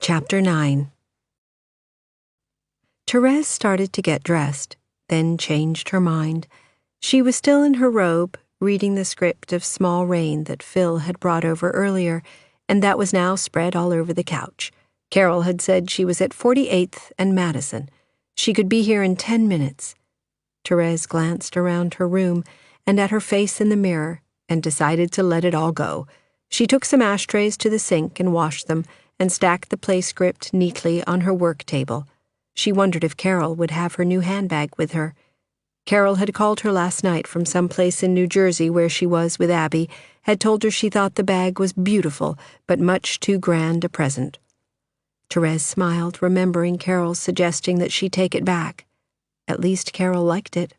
Chapter 9. Therese started to get dressed, then changed her mind. She was still in her robe, reading the script of Small Rain that Phil had brought over earlier, and that was now spread all over the couch. Carol had said she was at 48th and Madison. She could be here in 10 minutes. Therese glanced around her room and at her face in the mirror and decided to let it all go. She took some ashtrays to the sink and washed them and stacked the play script neatly on her work table. She wondered if Carol would have her new handbag with her. Carol had called her last night from some place in New Jersey where she was with Abby, had told her she thought the bag was beautiful, but much too grand a present. Therese smiled, remembering Carol's suggesting that she take it back. At least Carol liked it.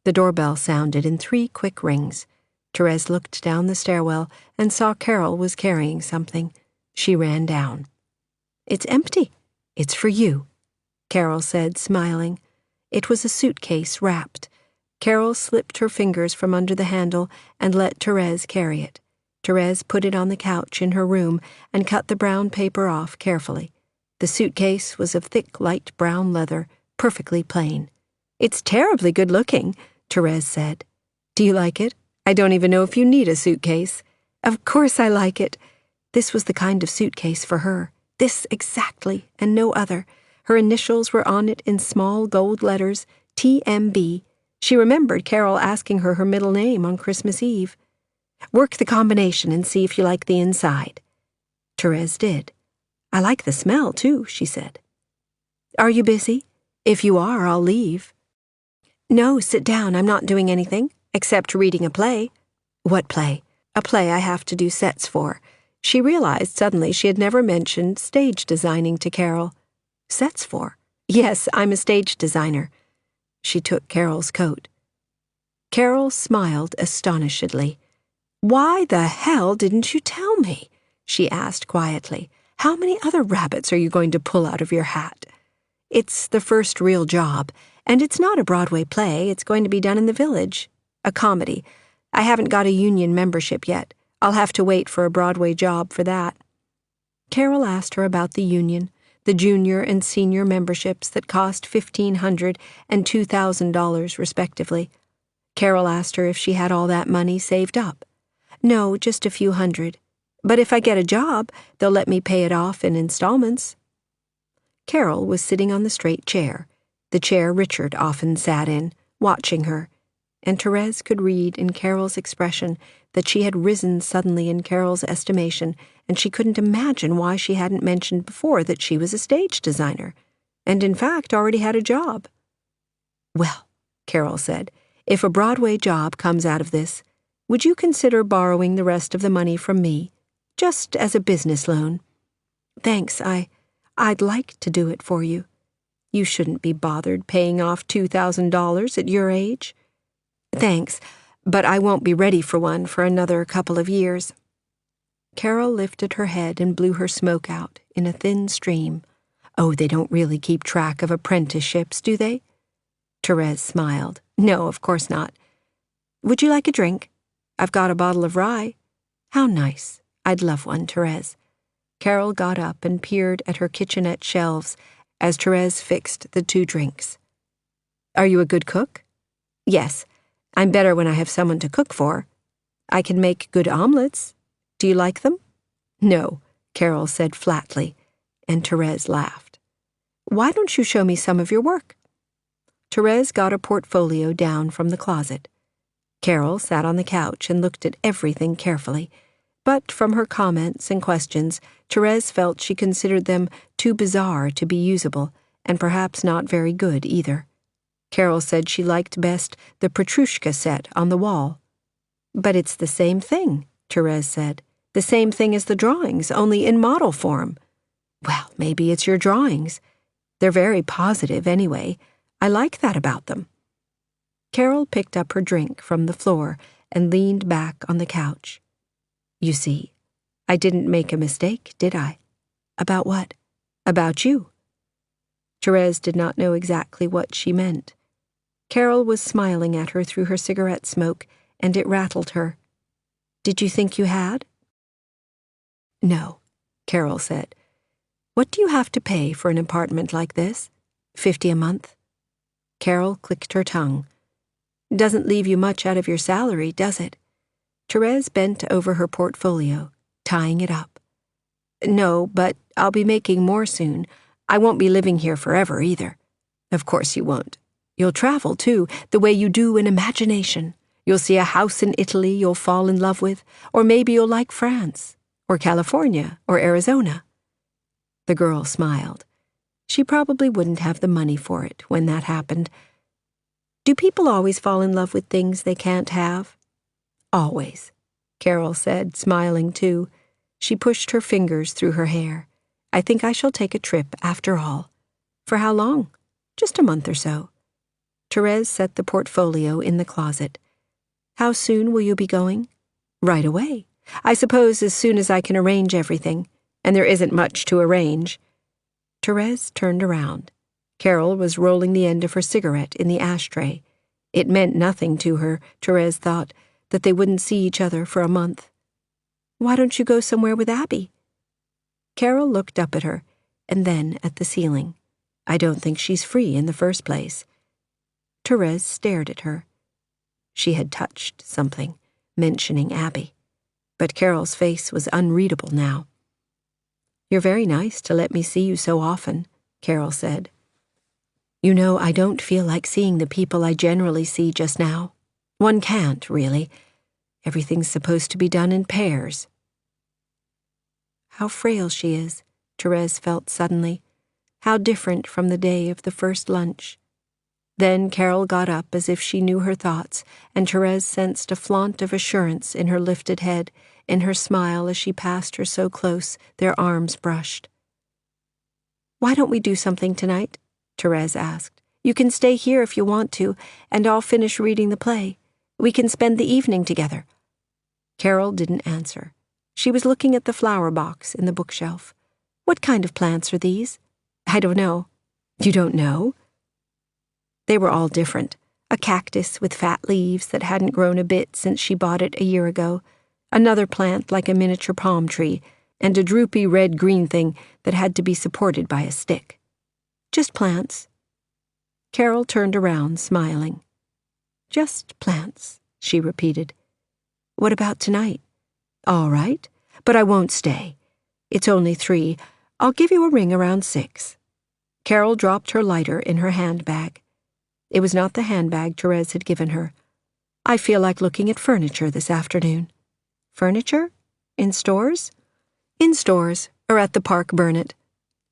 The doorbell sounded in 3 quick rings. Therese looked down the stairwell and saw Carol was carrying something. She ran down. "It's empty. It's for you," Carol said, smiling. It was a suitcase wrapped. Carol slipped her fingers from under the handle and let Therese carry it. Therese put it on the couch in her room and cut the brown paper off carefully. The suitcase was of thick, light brown leather, perfectly plain. "It's terribly good-looking," Therese said. "Do you like it? I don't even know if you need a suitcase." "Of course I like it." This was the kind of suitcase for her. This exactly, and no other. Her initials were on it in small gold letters, TMB. She remembered Carol asking her middle name on Christmas Eve. "Work the combination and see if you like the inside." Therese did. "I like the smell, too," she said. "Are you busy? If you are, I'll leave." "No, sit down. I'm not doing anything, except reading a play." "What play?" "A play I have to do sets for." She realized suddenly she had never mentioned stage designing to Carol. "Sets for?" "Yes, I'm a stage designer." She took Carol's coat. Carol smiled astonishedly. "Why the hell didn't you tell me?" she asked quietly. "How many other rabbits are you going to pull out of your hat?" "It's the first real job, and it's not a Broadway play. It's going to be done in the Village. A comedy. I haven't got a union membership yet. I'll have to wait for a Broadway job for that." Carol asked her about the union, the junior and senior memberships that cost $1,500 and $2,000 respectively. Carol asked her if she had all that money saved up. "No, just a few hundred. But if I get a job, they'll let me pay it off in installments." Carol was sitting on the straight chair, the chair Richard often sat in, watching her, and Therese could read in Carol's expression that she had risen suddenly in Carol's estimation, and she couldn't imagine why she hadn't mentioned before that she was a stage designer, and in fact already had a job. "Well," Carol said, "if a Broadway job comes out of this, would you consider borrowing the rest of the money from me, just as a business loan?" "Thanks, I'd like to do it for you. You shouldn't be bothered paying off $2,000 at your age." "Thanks, but I won't be ready for one for another couple of years." Carol lifted her head and blew her smoke out in a thin stream. "Oh, they don't really keep track of apprenticeships, do they?" Therese smiled. "No, of course not." "Would you like a drink? I've got a bottle of rye." "How nice. I'd love one, Therese." Carol got up and peered at her kitchenette shelves as Therese fixed the 2 drinks. "Are you a good cook?" "Yes. I'm better when I have someone to cook for. I can make good omelets. Do you like them?" "No," Carol said flatly, and Therese laughed. "Why don't you show me some of your work?" Therese got a portfolio down from the closet. Carol sat on the couch and looked at everything carefully, but from her comments and questions, Therese felt she considered them too bizarre to be usable, and perhaps not very good either. Carol said she liked best the Petrushka set on the wall. "But it's the same thing," Therese said. "The same thing as the drawings, only in model form." "Well, maybe it's your drawings. They're very positive anyway. I like that about them." Carol picked up her drink from the floor and leaned back on the couch. "You see, I didn't make a mistake, did I?" "About what?" "About you." Therese did not know exactly what she meant. Carol was smiling at her through her cigarette smoke, and it rattled her. "Did you think you had?" "No," Carol said. What do you have to pay for an apartment like this? $50 a month? Carol clicked her tongue. Doesn't leave you much out of your salary, does it? Therese bent over her portfolio, tying it up. No, but I'll be making more soon. I won't be living here forever, either. Of course you won't. You'll travel, too, the way you do in imagination. You'll see a house in Italy you'll fall in love with, or maybe you'll like France, or California, or Arizona. The girl smiled. She probably wouldn't have the money for it when that happened. Do people always fall in love with things they can't have? Always, Carol said, smiling too. She pushed her fingers through her hair. I think I shall take a trip after all. For how long? Just a month or so. Therese set the portfolio in the closet. How soon will you be going? Right away. I suppose as soon as I can arrange everything. And there isn't much to arrange. Therese turned around. Carol was rolling the end of her cigarette in the ashtray. It meant nothing to her, Therese thought, that they wouldn't see each other for a month. Why don't you go somewhere with Abby? Carol looked up at her, and then at the ceiling. I don't think she's free in the first place. Therese stared at her. She had touched something, mentioning Abby. But Carol's face was unreadable now. You're very nice to let me see you so often, Carol said. You know, I don't feel like seeing the people I generally see just now. One can't, really. Everything's supposed to be done in pairs. How frail she is, Therese felt suddenly. How different from the day of the first lunch. Then Carol got up as if she knew her thoughts, and Therese sensed a flaunt of assurance in her lifted head, in her smile as she passed her so close, their arms brushed. Why don't we do something tonight? Therese asked. You can stay here if you want to, and I'll finish reading the play. We can spend the evening together. Carol didn't answer. She was looking at the flower box in the bookshelf. What kind of plants are these? I don't know. You don't know? They were all different. A cactus with fat leaves that hadn't grown a bit since she bought it a year ago, another plant like a miniature palm tree, and a droopy red-green thing that had to be supported by a stick. Just plants. Carol turned around, smiling. Just plants, she repeated. What about tonight? All right, but I won't stay. It's only 3. I'll give you a ring around 6. Carol dropped her lighter in her handbag. It was not the handbag Therese had given her. I feel like looking at furniture this afternoon. Furniture? In stores? In stores, or at the Park Burnett.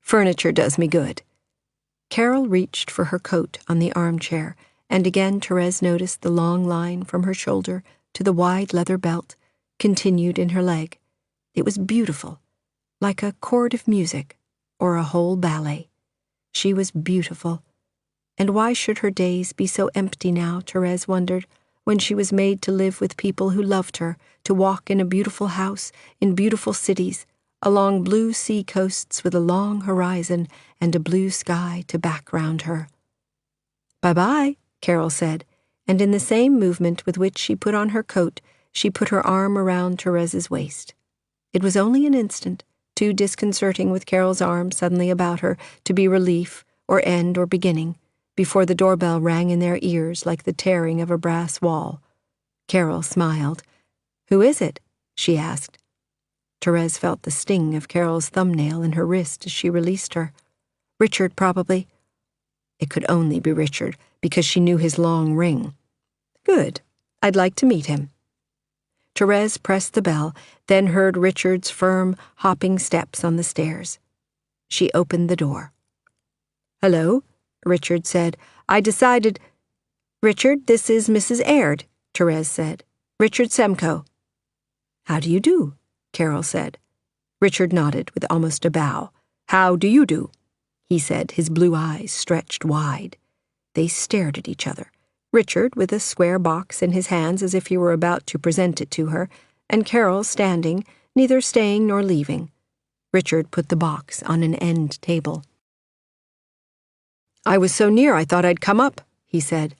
Furniture does me good. Carol reached for her coat on the armchair, and again Therese noticed the long line from her shoulder to the wide leather belt, continued in her leg. It was beautiful, like a chord of music, or a whole ballet. She was beautiful. And why should her days be so empty now, Therese wondered, when she was made to live with people who loved her, to walk in a beautiful house, in beautiful cities, along blue sea coasts with a long horizon and a blue sky to background her. Bye-bye, Carol said, and in the same movement with which she put on her coat, she put her arm around Therese's waist. It was only an instant, too disconcerting with Carol's arm suddenly about her to be relief or end or beginning, before the doorbell rang in their ears like the tearing of a brass wall. Carol smiled. Who is it? She asked. Therese felt the sting of Carol's thumbnail in her wrist as she released her. Richard, probably. It could only be Richard, because she knew his long ring. Good. I'd like to meet him. Therese pressed the bell, then heard Richard's firm, hopping steps on the stairs. She opened the door. Hello, Richard said. I decided... Richard, this is Mrs. Aird, Therese said. Richard Semko. How do you do? Carol said. Richard nodded with almost a bow. How do you do? He said, his blue eyes stretched wide. They stared at each other, Richard with a square box in his hands as if he were about to present it to her, and Carol standing, neither staying nor leaving. Richard put the box on an end table. I was so near I thought I'd come up, he said,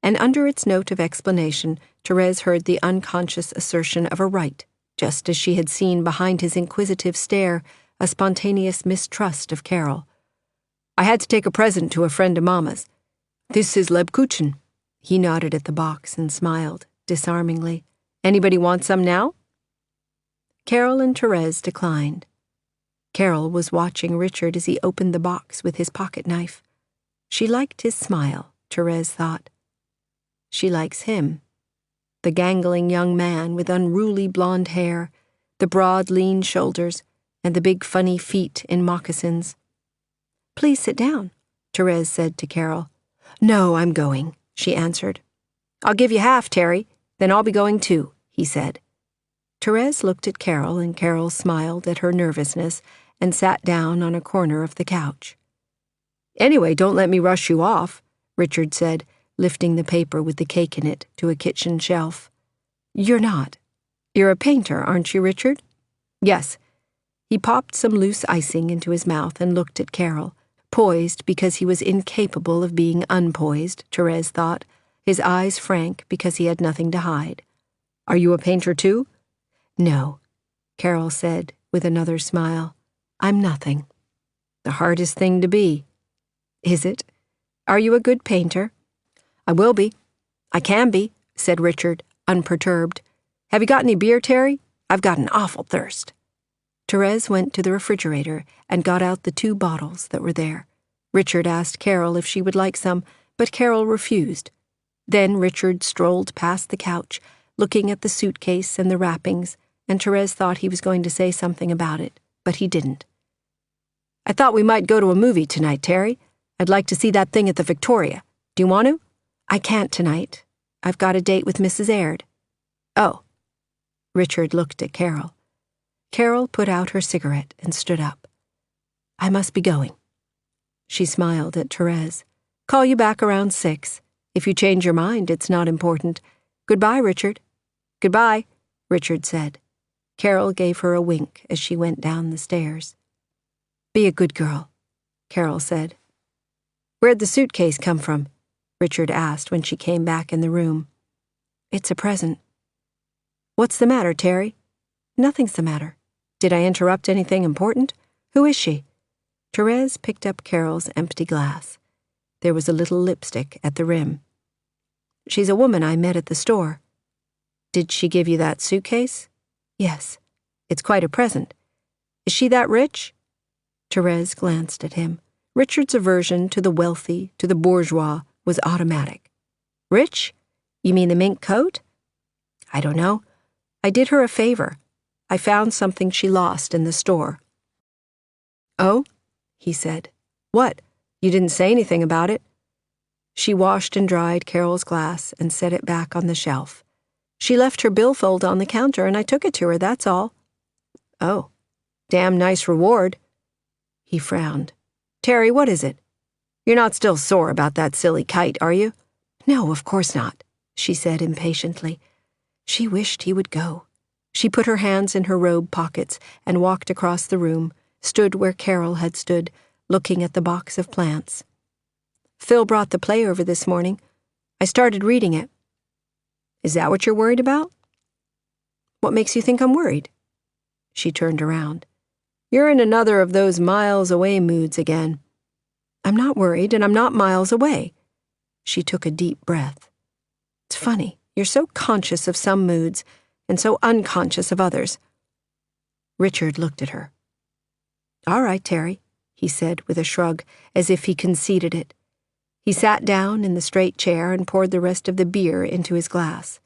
and under its note of explanation, Therese heard the unconscious assertion of a right, just as she had seen behind his inquisitive stare a spontaneous mistrust of Carol. "I had to take a present to a friend of Mama's. This is Lebkuchen." He nodded at the box and smiled, disarmingly. "Anybody want some now?" Carol and Therese declined. Carol was watching Richard as he opened the box with his pocket knife. She liked his smile, Therese thought. She likes him. The gangling young man with unruly blonde hair, the broad, lean shoulders, and the big, funny feet in moccasins. "Please sit down," Therese said to Carol. "No, I'm going," she answered. "I'll give you half, Terry, then I'll be going too," he said. Therese looked at Carol, and Carol smiled at her nervousness and sat down on a corner of the couch. "Anyway, don't let me rush you off," Richard said, lifting the paper with the cake in it to a kitchen shelf. "You're not. You're a painter, aren't you, Richard?" "Yes." He popped some loose icing into his mouth and looked at Carol, poised because he was incapable of being unpoised, Therese thought, his eyes frank because he had nothing to hide. "Are you a painter too?" "No," Carol said with another smile. "I'm nothing." "The hardest thing to be." "Is it? Are you a good painter?" "I will be. I can be," said Richard, unperturbed. "Have you got any beer, Terry? I've got an awful thirst." Therese went to the refrigerator and got out the 2 bottles that were there. Richard asked Carol if she would like some, but Carol refused. Then Richard strolled past the couch, looking at the suitcase and the wrappings, and Therese thought he was going to say something about it, but he didn't. "I thought we might go to a movie tonight, Terry. I'd like to see that thing at the Victoria. Do you want to?" "I can't tonight. I've got a date with Mrs. Aird." "Oh." Richard looked at Carol. Carol put out her cigarette and stood up. "I must be going." She smiled at Therese. "Call you back around 6. If you change your mind, it's not important. Goodbye, Richard." "Goodbye," Richard said. Carol gave her a wink as she went down the stairs. "Be a good girl," Carol said. "Where'd the suitcase come from?" Richard asked when she came back in the room. "It's a present." "What's the matter, Terry?" "Nothing's the matter. Did I interrupt anything important? Who is she?" Therese picked up Carol's empty glass. There was a little lipstick at the rim. "She's a woman I met at the store." "Did she give you that suitcase?" "Yes. It's quite a present. Is she that rich?" Therese glanced at him. Richard's aversion to the wealthy, to the bourgeois, was automatic. "Rich? You mean the mink coat?" "I don't know. I did her a favor. I found something she lost in the store." "Oh?" he said. "What? You didn't say anything about it." She washed and dried Carol's glass and set it back on the shelf. "She left her billfold on the counter and I took it to her, that's all." "Oh. Damn nice reward." He frowned. "Terry, what is it? You're not still sore about that silly kite, are you?" "No, of course not," she said impatiently. She wished he would go. She put her hands in her robe pockets and walked across the room, stood where Carol had stood, looking at the box of plants. "Phil brought the play over this morning. I started reading it." "Is that what you're worried about?" "What makes you think I'm worried?" She turned around. "You're in another of those miles-away moods again." "I'm not worried, and I'm not miles away." She took a deep breath. "It's funny, you're so conscious of some moods, and so unconscious of others." Richard looked at her. "All right, Terry," he said with a shrug, as if he conceded it. He sat down in the straight chair and poured the rest of the beer into his glass.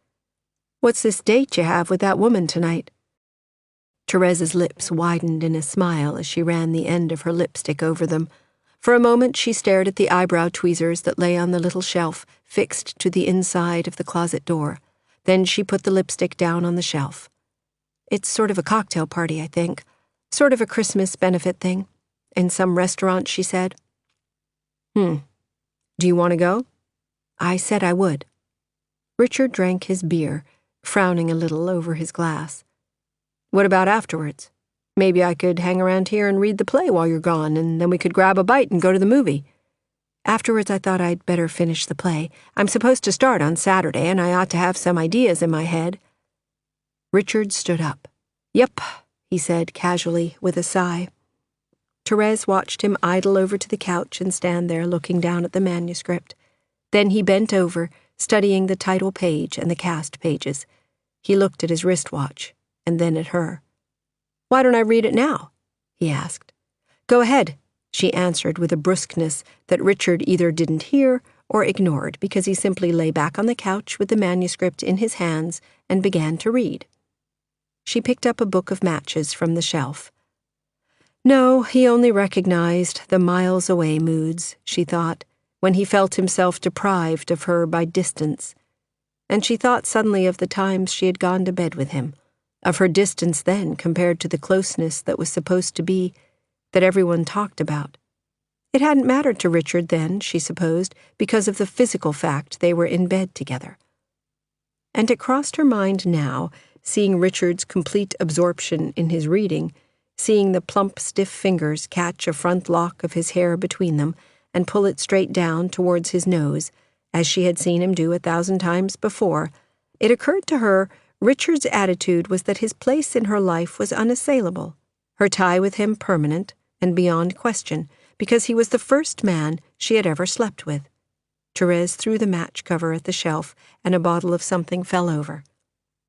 "What's this date you have with that woman tonight?" Therese's lips widened in a smile as she ran the end of her lipstick over them. For a moment she stared at the eyebrow tweezers that lay on the little shelf fixed to the inside of the closet door. Then she put the lipstick down on the shelf. "It's sort of a cocktail party, I think. Sort of a Christmas benefit thing. In some restaurant," she said. "Do you want to go?" "I said I would." Richard drank his beer, frowning a little over his glass. "What about afterwards? Maybe I could hang around here and read the play while you're gone, and then we could grab a bite and go to the movie." "Afterwards I thought I'd better finish the play. I'm supposed to start on Saturday, and I ought to have some ideas in my head." Richard stood up. "Yep," he said casually with a sigh. Therese watched him idle over to the couch and stand there looking down at the manuscript. Then he bent over, studying the title page and the cast pages. He looked at his wristwatch, and then at her. "Why don't I read it now?" he asked. "Go ahead," she answered with a brusqueness that Richard either didn't hear or ignored, because he simply lay back on the couch with the manuscript in his hands and began to read. She picked up a book of matches from the shelf. No, he only recognized the miles-away moods, she thought, when he felt himself deprived of her by distance. And she thought suddenly of the times she had gone to bed with him, of her distance then compared to the closeness that was supposed to be, that everyone talked about. It hadn't mattered to Richard then, she supposed, because of the physical fact they were in bed together. And it crossed her mind now, seeing Richard's complete absorption in his reading, seeing the plump, stiff fingers catch a front lock of his hair between them and pull it straight down towards his nose, as she had seen him do 1,000 times before, it occurred to her Richard's attitude was that his place in her life was unassailable, her tie with him permanent and beyond question, because he was the first man she had ever slept with. Therese threw the match cover at the shelf, and a bottle of something fell over.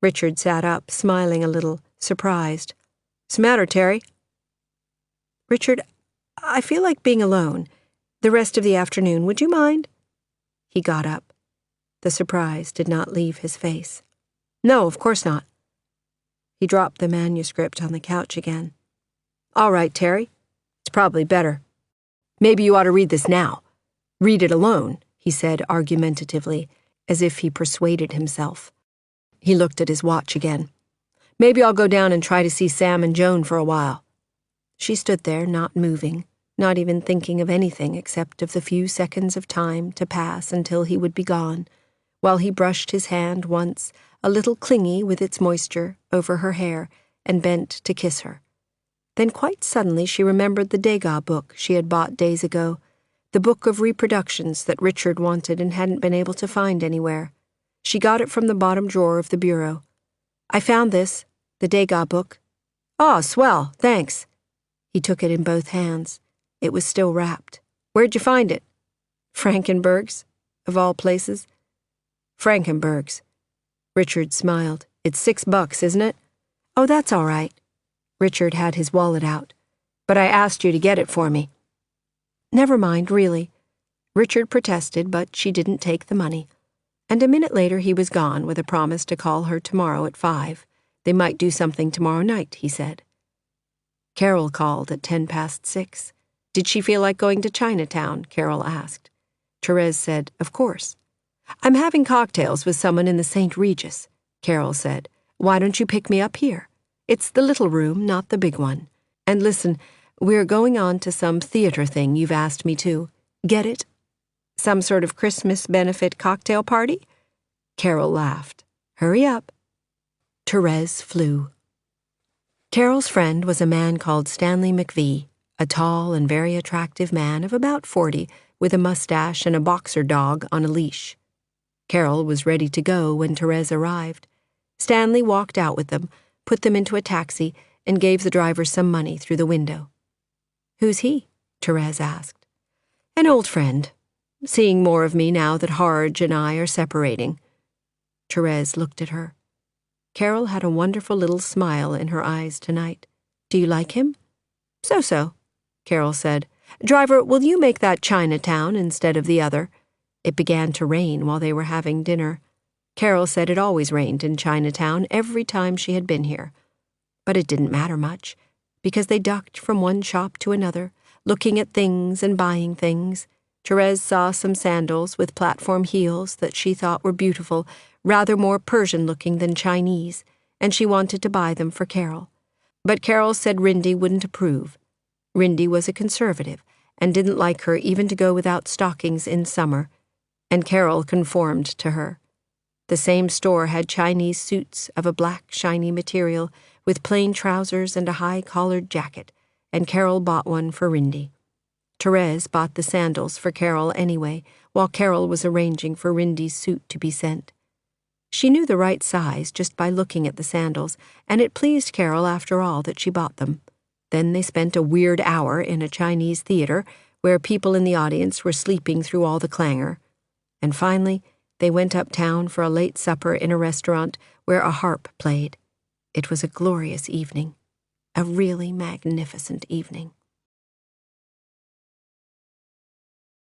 Richard sat up, smiling a little, surprised. "What's the matter, Terry?" "Richard, I feel like being alone. The rest of the afternoon, would you mind?" He got up. The surprise did not leave his face. "No, of course not." He dropped the manuscript on the couch again. "All right, Terry. It's probably better. Maybe you ought to read this now. Read it alone," he said argumentatively, as if he persuaded himself. He looked at his watch again. "Maybe I'll go down and try to see Sam and Joan for a while." She stood there, not moving, not even thinking of anything except of the few seconds of time to pass until he would be gone, while he brushed his hand once, a little clingy with its moisture, over her hair, and bent to kiss her. Then quite suddenly she remembered the Degas book she had bought days ago, the book of reproductions that Richard wanted and hadn't been able to find anywhere. She got it from the bottom drawer of the bureau. "I found this, the Degas book." "Oh, swell, thanks." He took it in both hands. It was still wrapped. "Where'd you find it?" "Frankenberg's, of all places." "Frankenberg's." Richard smiled. "It's $6, isn't it?" "Oh, that's all right." Richard had his wallet out. "But I asked you to get it for me." "Never mind, really." Richard protested, but she didn't take the money. And a minute later he was gone with a promise to call her tomorrow at 5. They might do something tomorrow night, he said. Carol called at 6:10. Did she feel like going to Chinatown? Carol asked. Therese said, "Of course." "I'm having cocktails with someone in the St. Regis," Carol said. "Why don't you pick me up here? It's the little room, not the big one. And listen, we're going on to some theater thing you've asked me to. Get it? Some sort of Christmas benefit cocktail party?" Carol laughed. "Hurry up." Therese flew. Carol's friend was a man called Stanley McVee, a tall and very attractive man of about 40, with a mustache and a boxer dog on a leash. Carol was ready to go when Therese arrived. Stanley walked out with them, put them into a taxi, and gave the driver some money through the window. "Who's he?" Therese asked. "An old friend. Seeing more of me now that Harge and I are separating." Therese looked at her. Carol had a wonderful little smile in her eyes tonight. "Do you like him?" "So-so," Carol said. "Driver, will you make that Chinatown instead of the other?" It began to rain while they were having dinner. Carol said it always rained in Chinatown every time she had been here. But it didn't matter much, because they ducked from one shop to another, looking at things and buying things. Therese saw some sandals with platform heels that she thought were beautiful, rather more Persian-looking than Chinese, and she wanted to buy them for Carol. But Carol said Rindy wouldn't approve. Rindy was a conservative, and didn't like her even to go without stockings in summer, and Carol conformed to her. The same store had Chinese suits of a black, shiny material, with plain trousers and a high-collared jacket, and Carol bought one for Rindy. Therese bought the sandals for Carol anyway, while Carol was arranging for Rindy's suit to be sent. She knew the right size just by looking at the sandals, and it pleased Carol after all that she bought them. Then they spent a weird hour in a Chinese theater where people in the audience were sleeping through all the clangor. And finally, they went uptown for a late supper in a restaurant where a harp played. It was a glorious evening, a really magnificent evening.